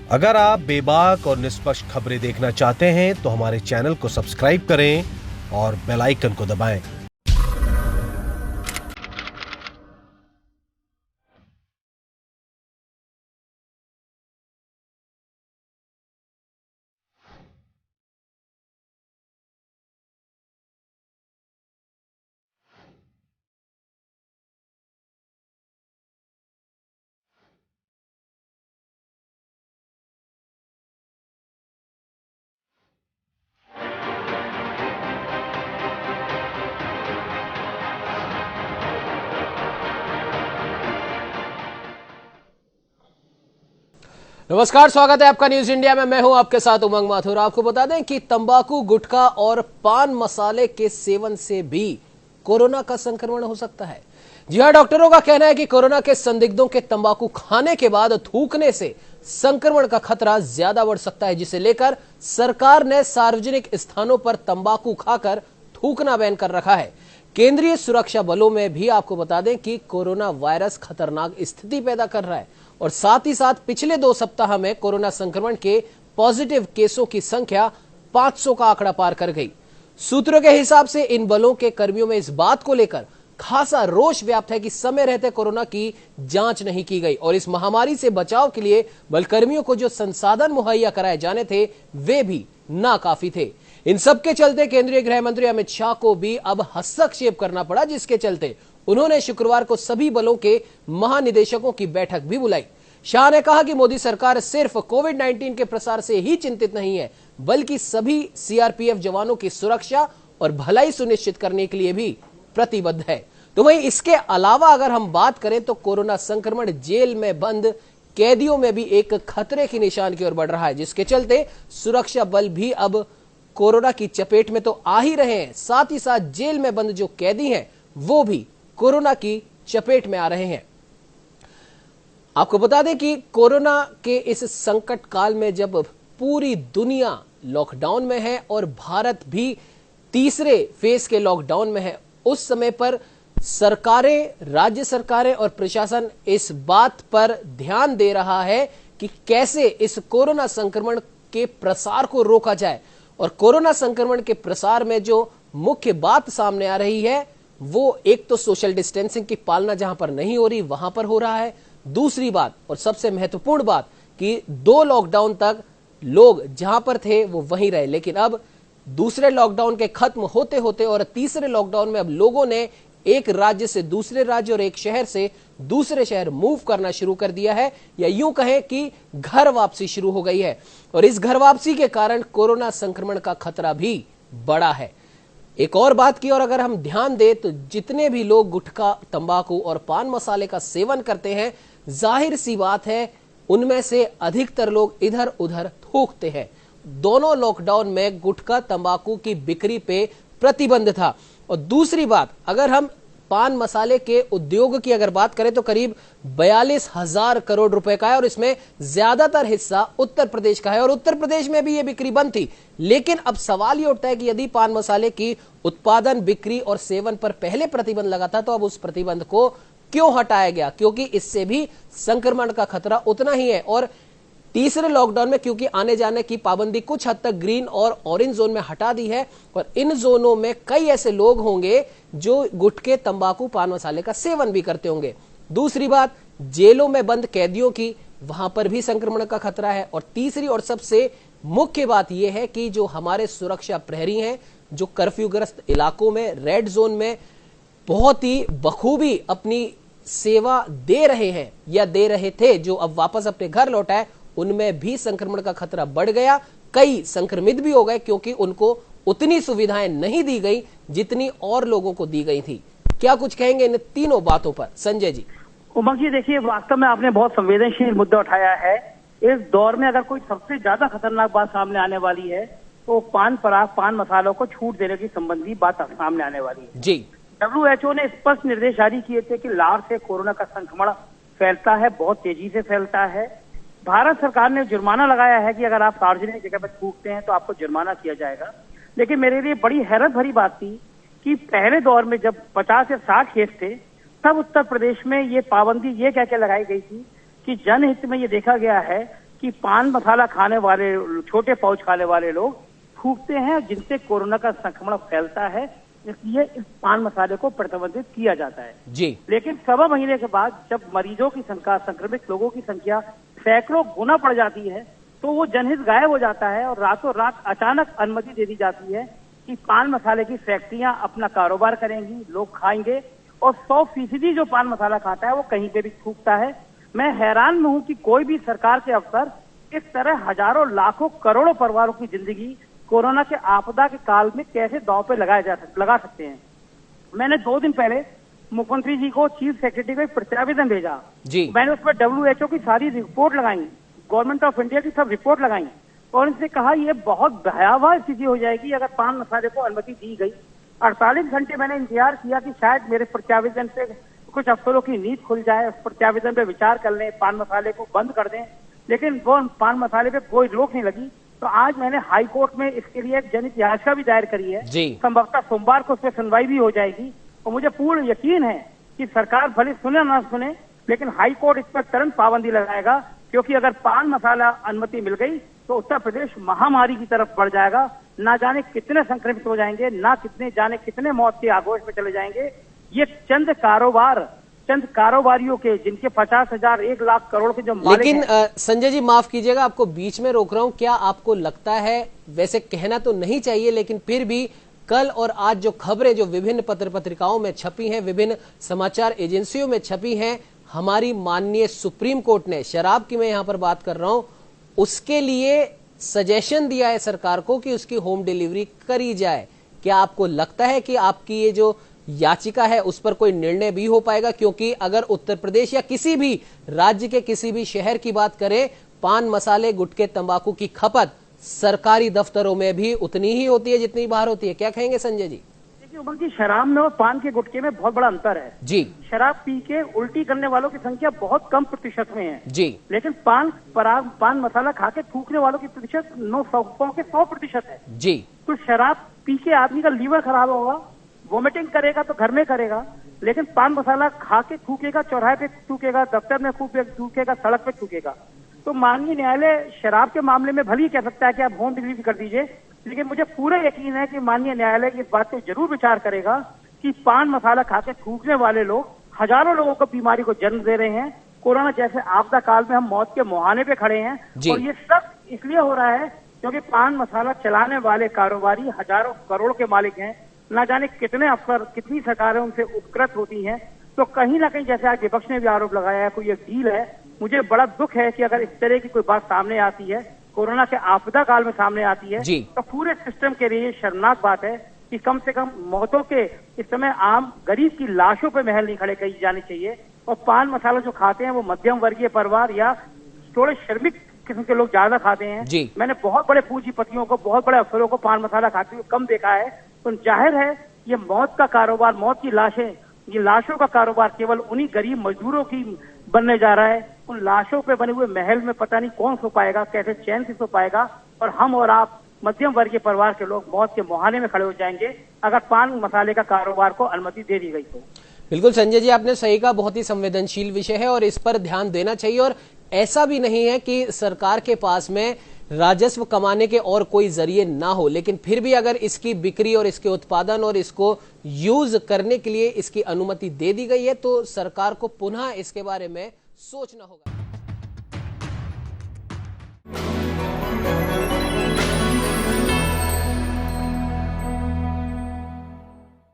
अगर आप बेबाक और निष्पक्ष खबरें देखना चाहते हैं तो हमारे चैनल को सब्सक्राइब करें और बेल आइकन को दबाएं। नमस्कार, स्वागत है आपका न्यूज इंडिया में। मैं हूं आपके साथ उमंग माथुर। आपको बता दें कि तंबाकू, गुटखा और पान मसाले के सेवन से भी कोरोना का संक्रमण हो सकता है। जी हां, डॉक्टरों का कहना है कि कोरोना के संदिग्धों के तंबाकू खाने के बाद थूकने से संक्रमण का खतरा ज्यादा बढ़ सकता है, जिसे लेकर सरकार ने सार्वजनिक स्थानों पर तंबाकू खाकर थूकना बैन कर रखा है। केंद्रीय सुरक्षा बलों में भी आपको बता दें कि कोरोना वायरस खतरनाक स्थिति पैदा कर रहा है और साथ ही साथ पिछले 2 सप्ताह में कोरोना संक्रमण के पॉजिटिव केसों की संख्या 500 का आंकड़ा पार कर गई। सूत्रों के हिसाब से इन बलों के कर्मियों में इस बात को लेकर खासा रोष व्याप्त है कि समय रहते कोरोना की जांच नहीं की गई और इस महामारी से बचाव के लिए बलकर्मियों को जो संसाधन मुहैया कराए जाने थे वे भी नाकाफी थे। इन सब के चलते केंद्रीय गृह मंत्री अमित शाह को भी अब हस्तक्षेप करना पड़ा, जिसके चलते उन्होंने शुक्रवार को सभी बलों के महानिदेशकों की बैठक भी बुलाई। शाह ने कहा कि मोदी सरकार सिर्फ कोविड-19 के प्रसार से ही चिंतित नहीं है, बल्कि सभी सीआरपीएफ जवानों की सुरक्षा और भलाई सुनिश्चित करने के लिए भी प्रतिबद्ध है। तो वहीं इसके अलावा अगर हम बात करें तो कोरोना संक्रमण जेल में बंद कैदियों में भी एक खतरे की निशान की ओर बढ़ रहा है, जिसके चलते सुरक्षा बल भी अब कोरोना की चपेट में तो आ ही रहे हैं, साथ ही साथ जेल में बंद जो कैदी हैं वो भी कोरोना की चपेट में आ रहे हैं। आपको बता दें कि कोरोना के इस संकट काल में जब पूरी दुनिया लॉकडाउन में है और भारत भी तीसरे फेज के लॉकडाउन में है, उस समय पर सरकारें, राज्य सरकारें और प्रशासन इस बात पर ध्यान दे रहा है कि कैसे इस कोरोना संक्रमण के प्रसार को रोका जाए। और कोरोना संक्रमण के प्रसार में जो मुख्य बात सामने आ रही है वो एक तो सोशल डिस्टेंसिंग की पालना जहां पर नहीं हो रही वहां पर हो रहा है। दूसरी बात और सबसे महत्वपूर्ण बात कि 2 लॉकडाउन तक लोग जहां पर थे वो वहीं रहे, लेकिन अब दूसरे लॉकडाउन के खत्म होते होते और तीसरे लॉकडाउन में अब लोगों ने एक राज्य से दूसरे राज्य और एक शहर से दूसरे शहर मूव करना शुरू कर दिया है, या यूं कहें कि घर वापसी शुरू हो गई है। और इस घर वापसी के कारण कोरोना संक्रमण का खतरा भी बढ़ा है। एक और बात की और अगर हम ध्यान दें तो जितने भी लोग गुटखा, तंबाकू और पान मसाले का सेवन करते हैं, जाहिर सी बात है उनमें से अधिकतर लोग इधर उधर थूकते हैं। दोनों लॉकडाउन में गुटखा, तंबाकू की बिक्री पे प्रतिबंध था। और दूसरी बात, अगर हम पान मसाले के उद्योग की अगर बात करें तो करीब 42,000 करोड़ रुपए का है और इसमें ज्यादातर हिस्सा उत्तर प्रदेश का है और उत्तर प्रदेश में भी यह बिक्री बंद थी। लेकिन अब सवाल यह उठता है कि यदि पान मसाले की उत्पादन, बिक्री और सेवन पर पहले प्रतिबंध लगा था तो अब उस प्रतिबंध को क्यों हटाया गया, क्योंकि इससे भी संक्रमण का खतरा उतना ही है। और तीसरे लॉकडाउन में क्योंकि आने जाने की पाबंदी कुछ हद तक ग्रीन और ऑरेंज जोन में हटा दी है और इन जोनों में कई ऐसे लोग होंगे जो गुटखे, तंबाकू, पान मसाले का सेवन भी करते होंगे। दूसरी बात, जेलों में बंद कैदियों की, वहां पर भी संक्रमण का खतरा है। और तीसरी और सबसे मुख्य बात यह है कि जो हमारे सुरक्षा प्रहरी हैं, जो कर्फ्यूग्रस्त इलाकों में, रेड जोन में बहुत ही बखूबी अपनी सेवा दे रहे हैं या दे रहे थे, जो अब वापस अपने घर लौटा, उनमें भी संक्रमण का खतरा बढ़ गया। कई संक्रमित भी हो गए क्योंकि उनको उतनी सुविधाएं नहीं दी गई जितनी और लोगों को दी गई थी। क्या कुछ कहेंगे इन तीनों बातों पर, संजय जी? उमंग जी, देखिए, वास्तव में आपने बहुत संवेदनशील मुद्दा उठाया है। इस दौर में अगर कोई सबसे ज्यादा खतरनाक बात सामने आने वाली है तो पान पराग, पान मसालों को छूट देने की संबंधी बात सामने आने वाली है जी। WHO ने स्पष्ट निर्देश जारी किए थे कि लार से कोरोना का संक्रमण फैलता है, बहुत तेजी से फैलता है। भारत सरकार ने जुर्माना लगाया है कि अगर आप सार्वजनिक जगह पर थूकते हैं तो आपको जुर्माना किया जाएगा। लेकिन मेरे लिए बड़ी हैरत भरी बात थी कि पहले दौर में जब 50 या 60 केस थे तब उत्तर प्रदेश में ये पाबंदी ये कह के लगाई गई थी कि जनहित में ये देखा गया है कि कि पान मसाला खाने वाले, छोटे पाउच खाने वाले लोग थूकते हैं, जिनसे कोरोना का संक्रमण फैलता है, इसलिए इस पान मसाले को प्रतिबंधित किया जाता है जी। लेकिन 1.25 महीने के बाद जब मरीजों की संख्या, संक्रमित लोगों की संख्या सैकड़ों गुना बढ़ जाती है, तो वो जनहित गायब हो जाता है और रातों रात अचानक अनुमति दे दी जाती है कि पान मसाले की फैक्ट्रियां अपना कारोबार करेंगी, लोग खाएंगे और 100% जो पान मसाला खाता है वो कहीं पे भी थूकता है। मैं हैरान में हूं कि कोई भी सरकार के अफसर इस तरह हजारों लाखों करोड़ों परिवारों की जिंदगी कोरोना के आपदा के काल में कैसे दांव पे लगा सकते हैं। मैंने 2 दिन पहले मुख्यमंत्री जी को, चीफ सेक्रेटरी को एक प्रत्यावेदन भेजा जी। मैंने उसमें WHO की सारी रिपोर्ट लगाई, गवर्नमेंट ऑफ इंडिया की सब रिपोर्ट लगाई और इनसे कहा ये बहुत भयावह स्थिति हो जाएगी अगर पान मसाले को अनुमति दी गई। 48 घंटे मैंने इंतजार किया कि शायद मेरे प्रत्यावेदन पे कुछ अफसरों की नींद खुल जाए, उस प्रत्यावेदन पे विचार कर लें, पान मसाले को बंद कर दें, लेकिन वो पान मसाले पे कोई रोक नहीं लगी। तो आज मैंने हाई कोर्ट में इसके लिए एक जनहित याचिका भी दायर करी है। संभवतः सोमवार को उस पर सुनवाई भी हो जाएगी और मुझे पूर्ण यकीन है कि सरकार भले सुने ना सुने, लेकिन हाई कोर्ट इस पर तुरंत पाबंदी लगाएगा, क्योंकि अगर पान मसाला अनुमति मिल गई तो उत्तर प्रदेश महामारी की तरफ बढ़ जाएगा। ना जाने कितने संक्रमित हो जाएंगे, ना जाने कितने मौत के आगोश में चले जाएंगे। ये चंद कारोबारियों के, जिनके 50,000 1 लाख करोड़ के जो मालिक लेकिन हैं। संजय जी माफ कीजिएगा, आपको बीच में रोक रहा हूं, क्या आपको लगता है, वैसे कहना तो नहीं चाहिए लेकिन फिर भी, कल और आज जो खबरें जो विभिन्न पत्र पत्रिकाओं में छपी हैं, विभिन्न समाचार एजेंसियों में छपी हैं, हमारी माननीय सुप्रीम कोर्ट ने, शराब की मैं यहां पर बात कर रहा हूं, उसके लिए सजेशन दिया है सरकार को कि उसकी होम डिलीवरी करी जाए। क्या आपको लगता है कि आपकी ये जो याचिका है उस पर कोई निर्णय भी हो पाएगा? क्योंकि अगर उत्तर प्रदेश या किसी भी राज्य के किसी भी शहर की बात करें, पान मसाले, गुटखे, तंबाकू की खपत सरकारी दफ्तरों में भी उतनी ही होती है जितनी बाहर होती है। क्या कहेंगे संजय जी? देखिए उमंग जी, शराब में और पान के गुटखे में बहुत बड़ा अंतर है जी। शराब पी के उल्टी करने वालों की संख्या बहुत कम प्रतिशत में है जी, लेकिन पान मसाला खा के थूकने वालों की प्रतिशत 100% है जी। तो शराब पी के आदमी का लीवर खराब होगा, वोमिटिंग करेगा तो घर में करेगा, लेकिन पान मसाला खा के थूकेगा, चौराहे पे थूकेगा, दफ्तर में थूकेगा, सड़क पे थूकेगा। तो माननीय न्यायालय शराब के मामले में भले ही कह सकता है कि आप होम डिलीवरी कर दीजिए, लेकिन मुझे पूरा यकीन है कि माननीय न्यायालय इस बात पे जरूर विचार करेगा कि पान मसाला खा के थूकने वाले लोग हजारों लोगों को बीमारी को जन्म दे रहे हैं। कोरोना जैसे आपदा काल में हम मौत के मुहाने पे खड़े हैं और ये सब इसलिए हो रहा है क्योंकि पान मसाला चलाने वाले कारोबारी हजारों करोड़ के मालिक हैं। ना जाने कितने अफसर, कितनी सरकारें उनसे उपकृत होती हैं। तो कहीं ना कहीं, जैसे आज विपक्ष ने भी आरोप लगाया है, कोई एक डील है। मुझे बड़ा दुख है कि अगर इस तरह की कोई बात सामने आती है, कोरोना के आपदा काल में सामने आती है, तो पूरे सिस्टम के लिए शर्मनाक बात है कि कम से कम मौतों के इस समय आम गरीब की लाशों पे महल नहीं खड़े की जानी चाहिए। और पान मसाला जो खाते हैं वो मध्यम वर्गीय परिवार या थोड़े श्रमिक किस्म के लोग ज्यादा खाते हैं। मैंने बहुत बड़े पूंजीपतियों को, बहुत बड़े अफसरों को पान मसाला खाते हुए कम देखा है। तो जाहिर है ये मौत का कारोबार, मौत की लाशें, ये लाशों का कारोबार केवल उन्हीं गरीब मजदूरों की बनने जा रहा है। उन लाशों पे बने हुए महल में पता नहीं कौन सो पाएगा, कैसे चैन से सो पाएगा, और हम और आप मध्यम वर्गीय परिवार के लोग मौत के मुहाने में खड़े हो जाएंगे अगर पान मसाले का कारोबार को अनुमति दे दी गई तो। बिल्कुल संजय जी, आपने सही कहा, बहुत ही संवेदनशील विषय है और इस पर ध्यान देना चाहिए। और ऐसा भी नहीं है कि सरकार के पास में राजस्व कमाने के और कोई जरिए ना हो, लेकिन फिर भी अगर इसकी बिक्री और इसके उत्पादन और इसको यूज करने के लिए इसकी अनुमति दे दी गई है तो सरकार को पुनः इसके बारे में सोचना होगा।